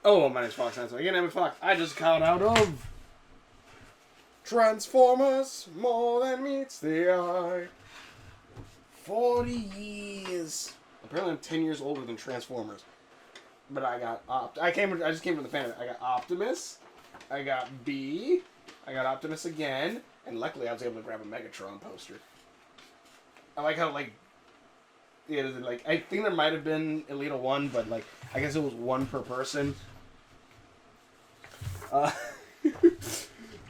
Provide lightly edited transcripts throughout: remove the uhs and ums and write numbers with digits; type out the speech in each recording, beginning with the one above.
Oh, my name's Fox Hanson. Again, I'm Fox. I just got out of Transformers More Than Meets the Eye. 40 years. Apparently, I'm 10 years older than Transformers. But I got I just came from the fan. I got Optimus. I got B. I got Optimus again. And luckily, I was able to grab a Megatron poster. I like how, like, yeah, like, I think there might have been Elita 1, but, like, I guess it was one per person.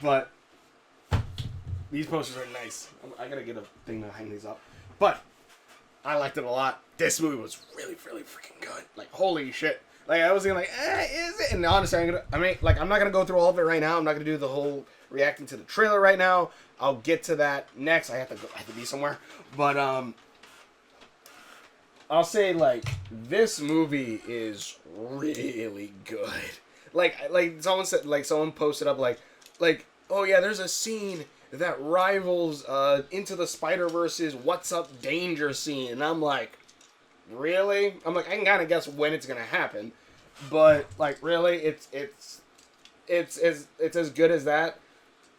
But these posters are nice. I gotta get a thing to hang these up. But I liked it a lot. This movie was really, really freaking good. Like, holy shit. Like, I was thinking, like, is it? And honestly, I'm not gonna go through all of it right now. I'm not gonna do the whole reacting to the trailer right now. I'll get to that next. I have to be somewhere. But I'll say, like, this movie is really good. Like someone posted up, like, oh yeah, there's a scene that rivals Into the Spider-Verse's What's Up Danger scene, and I'm like, really? I'm like, I can kind of guess when it's gonna happen, but like, really, it's as good as that.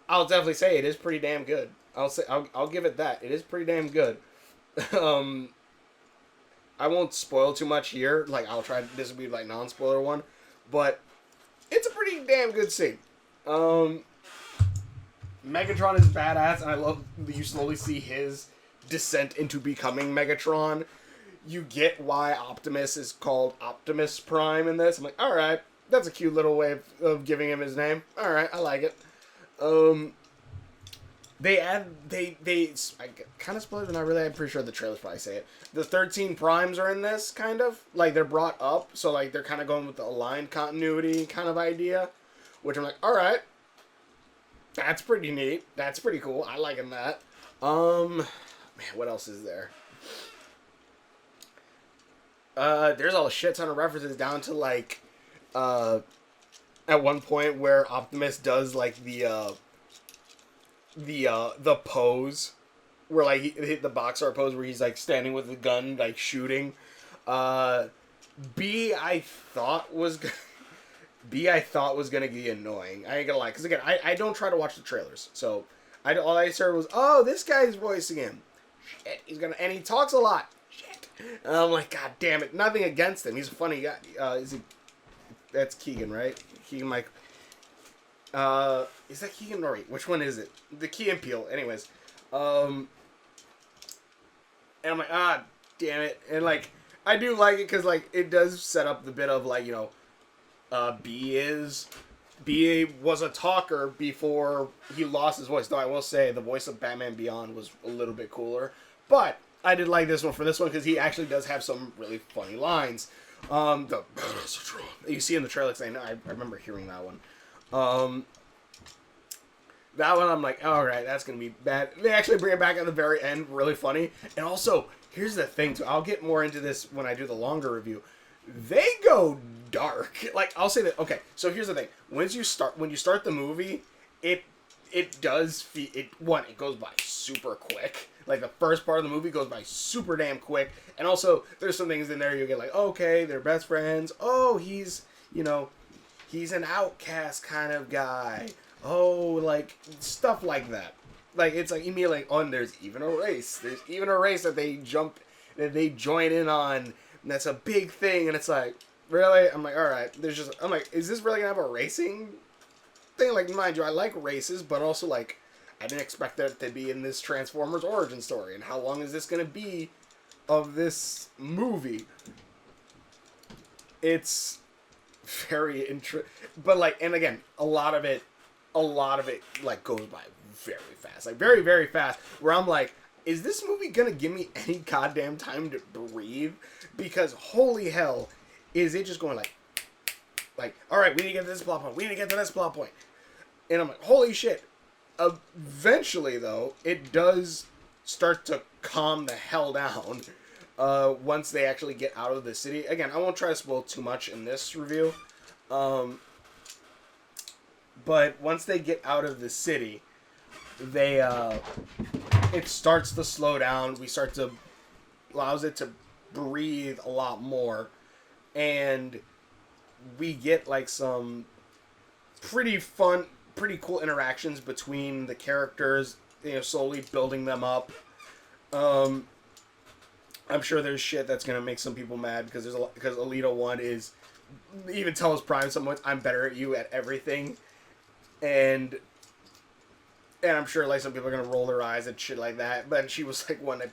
I'll definitely say it is pretty damn good. I'll give it that. It is pretty damn good. I won't spoil too much here. Like, I'll try. This will be like non-spoiler one, but it's a pretty damn good scene. Megatron is badass, and I love that you slowly see his descent into becoming Megatron. You get why Optimus is called Optimus Prime in this. I'm like, all right, that's a cute little way of giving him his name. All right, I like it. I kind of spoiled, but not really. I'm pretty sure the trailers probably say it. The 13 Primes are in this, kind of. Like, they're brought up, so, like, they're kind of going with the aligned continuity kind of idea. Which I'm like, alright. That's pretty neat. That's pretty cool. I liking that. Man, what else is there? There's a shit ton of references down to, like, at one point where Optimus does, like, the pose where, like, he hit the box art pose where he's, like, standing with the gun, like, shooting. B I thought was gonna be annoying. I ain't gonna lie, because again, I don't try to watch the trailers, so all I heard was, oh, this guy's voicing him. Shit, and he talks a lot. Shit, and I'm like, god damn it. Nothing against him. He's a funny guy. That's Keegan, right? Keegan Mike. Is that Keegan or which one is it? The Key and Peele. Anyways, and I'm like, damn it. And like, I do like it because like it does set up the bit of like, you know, B was a talker before he lost his voice. Though I will say the voice of Batman Beyond was a little bit cooler, but I did like this one for this one because he actually does have some really funny lines. The you see in the trailer, I remember hearing that one. That one I'm like, all right, that's gonna be bad. They actually bring it back at the very end, really funny. And also, here's the thing too. I'll get more into this when I do the longer review. They go dark. Like, I'll say that. Okay, so here's the thing. When you start the movie, it does feel it goes by super quick. Like, the first part of the movie goes by super damn quick. And also, there's some things in there you get like, okay, they're best friends. Oh, he's an outcast kind of guy. Oh, like, stuff like that. Like, it's like, immediately like, oh, and there's even a race. There's even a race that they join in on, and that's a big thing, and it's like, really? I'm like, alright, I'm like, is this really gonna have a racing thing? Like, mind you, I like races, but also, like, I didn't expect that to be in this Transformers origin story, and how long is this gonna be of this movie? It's very interesting, but, like, and again, a lot of it, like, goes by very fast. Like, very, very fast. Where I'm like, is this movie gonna give me any goddamn time to breathe? Because, holy hell, is it just going like, alright, we need to get to this plot point. We need to get to this plot point. And I'm like, holy shit. Eventually, though, it does start to calm the hell down once they actually get out of the city. Again, I won't try to spoil too much in this review. But once they get out of the city, it starts to slow down. Allows it to breathe a lot more. And we get like some pretty fun, pretty cool interactions between the characters. You know, slowly building them up. Um, I'm sure there's shit that's gonna make some people mad because because Alita 1 is even tells Prime someone I'm better at you at everything, and I'm sure like some people are gonna roll their eyes at shit like that. But she was like one that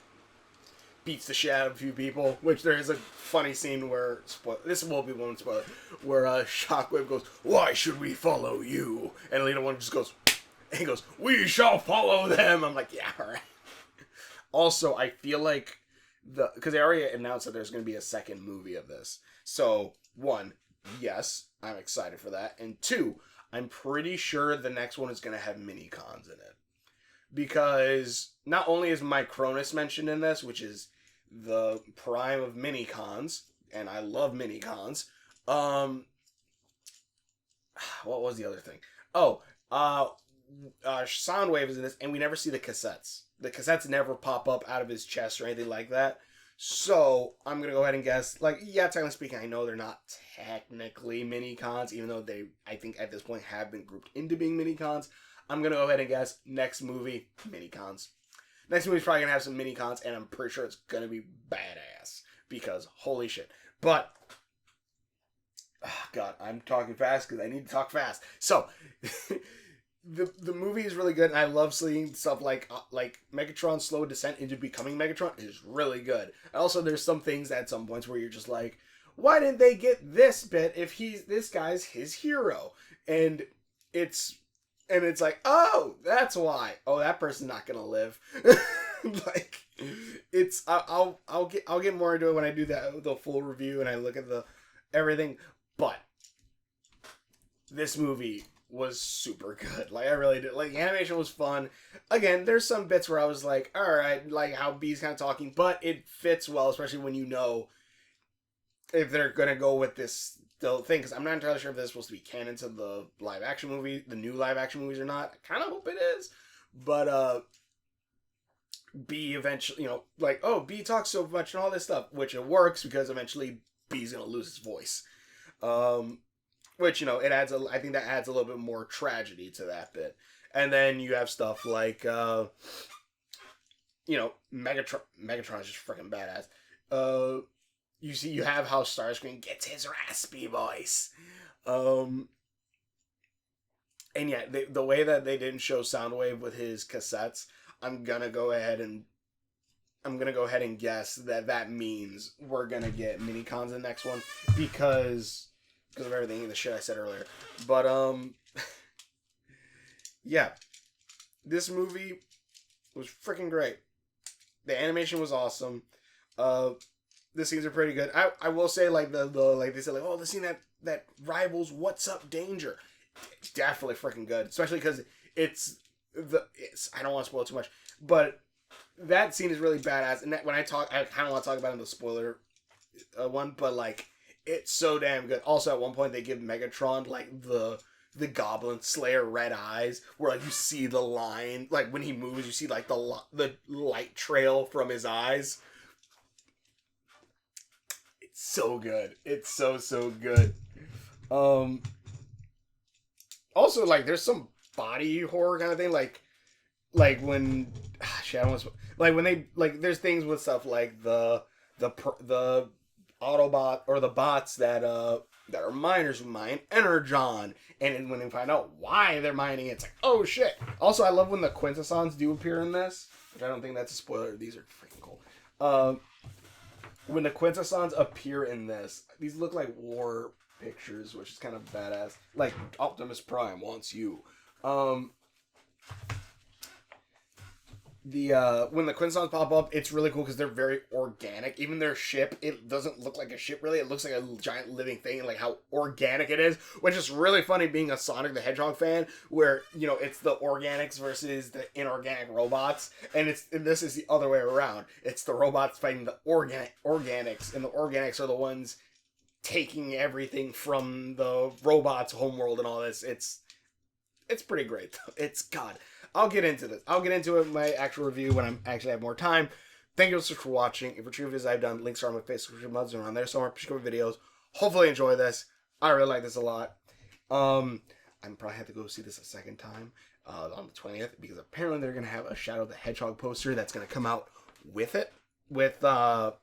beats the shit out of a few people. Which there is a funny scene where this will be one spoiler where Shockwave goes, "Why should we follow you?" And Alita 1 just goes, and he goes, "We shall follow them." I'm like, yeah, all right. Also, I feel like because they already announced that there's going to be a second movie of this. So, one, yes, I'm excited for that. And two, I'm pretty sure the next one is going to have mini cons in it. Because not only is Micronus mentioned in this, which is the prime of mini cons, and I love mini cons. What was the other thing? Oh, Soundwave is in this, and we never see the cassettes. The cassettes never pop up out of his chest or anything like that. So I'm gonna go ahead and guess. Like, yeah, technically speaking, I know they're not technically mini cons, even though they, I think, at this point have been grouped into being mini cons. I'm gonna go ahead and guess next movie mini cons. Next movie's probably gonna have some mini cons, and I'm pretty sure it's gonna be badass because holy shit. But oh God, I'm talking fast because I need to talk fast. So. The movie is really good, and I love seeing stuff like Megatron's slow descent into becoming Megatron is really good. Also, there's some things at some points where you're just like, why didn't they get this bit if this guy's his hero? And it's like, oh, that's why. Oh, that person's not gonna live. Like, it's I'll get more into it when I do the full review and I look at the everything. But this movie was super good. Like, I really did. Like, the animation was fun. Again, there's some bits where I was like, alright, like how B's kind of talking, but it fits well, especially when you know if they're gonna go with this thing, because I'm not entirely sure if this is supposed to be canon to the live action movie, the new live action movies or not. I kind of hope it is. But, B eventually, you know, like, oh, B talks so much and all this stuff, which it works because eventually B's gonna lose his voice. Which, you know, I think that adds a little bit more tragedy to that bit. And then you have stuff like, you know, Megatron is just freaking badass. You have how Starscream gets his raspy voice. And yeah, the way that they didn't show Soundwave with his cassettes, I'm gonna go ahead and guess that means we're gonna get mini cons in the next one because of everything, the shit I said earlier. But, yeah. This movie was freaking great. The animation was awesome. The scenes are pretty good. I will say, like, like, they said, like, oh, the scene that rivals What's Up Danger. It's definitely freaking good. Especially because I don't want to spoil too much, but that scene is really badass. And when I kind of want to talk about it in the spoiler one, but, like, it's so damn good. Also, at one point, they give Megatron, like, the Goblin Slayer red eyes, where, like, you see the line, like, when he moves, you see, like, the light trail from his eyes. It's so good. It's so good. Also, like, there's some body horror kind of thing, like when, shit, I almost, like, when they, like, there's things with stuff like the Autobot or the bots that are miners who mine Energon, and then when they find out why they're mining, it's like, oh shit. Also, I love when the Quintessons do appear in this, which I don't think that's a spoiler. These are freaking cool. When the Quintessons appear in this, these look like war pictures, which is kind of badass. Like Optimus Prime wants you. When the Quintessons pop up, it's really cool because they're very organic. Even their ship, it doesn't look like a ship really. It looks like a giant living thing, and like how organic it is, which is really funny being a Sonic the Hedgehog fan, where, you know, it's the organics versus the inorganic robots, and this is the other way around. It's the robots fighting the organics, and the organics are the ones taking everything from the robots' homeworld and all this. It's pretty great though. God. I'll get into this. I'll get into it in my actual review when I actually have more time. Thank you so much for watching. If you're true videos I've done, links are on my Facebook, muds are on there somewhere. Push videos. Hopefully enjoy this. I really like this a lot. I'm probably have to go see this a second time on the 20th because apparently they're gonna have a Shadow the Hedgehog poster that's gonna come out with it with the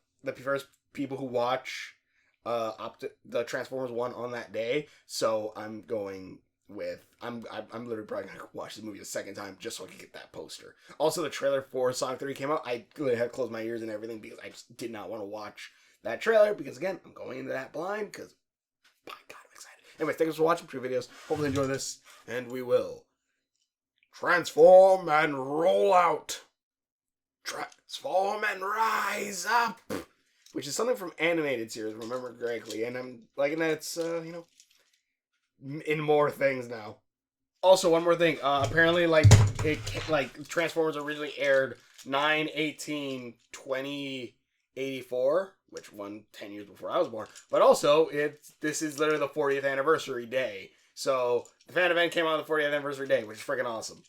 first people who watch the Transformers one on that day. So I'm going with I'm literally probably gonna watch the movie a second time just so I can get that poster. Also, the trailer for Sonic 3 came out. I literally had to close my ears and everything because I just did not want to watch that trailer because again I'm going into that blind because by God I'm excited. Anyways, thanks for watching 2 videos. Hopefully enjoy this and we will transform and roll out. Transform and rise up. Which is something from animated series, remember correctly, and I'm liking that it's in more things now. Also, one more thing. Apparently, like Transformers originally aired 9/18/2084, which won 10 years before I was born. But also, this is literally the 40th anniversary day. So the fan event came out on the 40th anniversary day, which is freaking awesome.